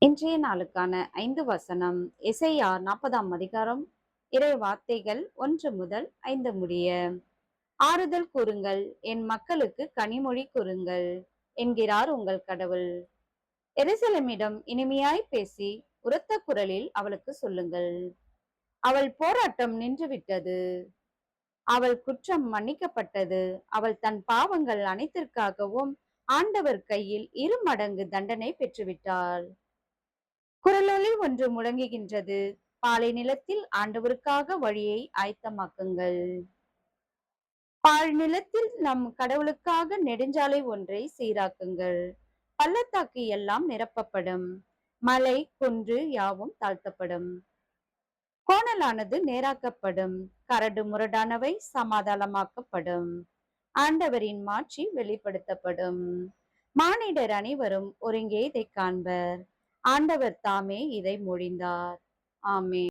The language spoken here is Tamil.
இன்றைய நாளுக்கான 5 வசனம் எசேயா 40ஆம் அதிகாரம் இறை வார்த்தைகள் 1 முதல் 5 முடிய. ஆறுதல் கூறுங்கள், என் மக்களுக்கு கனிமொழி கூறுங்கள் என்கிறார் உங்கள் கடவுள். எருசலேமிடம் இனிமையாய் பேசி உரத்த குரலில் அவளுக்கு சொல்லுங்கள். அவள் போராட்டம் நின்றுவிட்டது, அவள் குற்றம் மன்னிக்கப்பட்டது, அவள் தன் பாவங்கள் அனைத்திற்காகவும் ஆண்டவர் கையில் 2 மடங்கு தண்டனை பெற்றுவிட்டாள். குரலொலி ஒன்று முழங்குகின்றது, பாலை நிலத்தில் ஆண்டவருக்காக வழியை ஆயத்தமாக்குங்கள். பாழ் நிலத்தில் நம் கடவுளுக்காக நெடுஞ்சாலை ஒன்றை சீராக்குங்கள். பள்ளத்தாக்கு எல்லாம் நிரப்பப்படும், மலை குன்று யாவும் தாழ்த்தப்படும், கோணலானது நேராக்கப்படும், கரடு முரடானவை சமாதானமாக்கப்படும், ஆண்டவரின் மாட்சி வெளிப்படுத்தப்படும். மானிடர் அனைவரும் ஒருங்கே இதை காண்பர், ஆண்டவர் தாமே இதை மொழிந்தார். ஆமென்.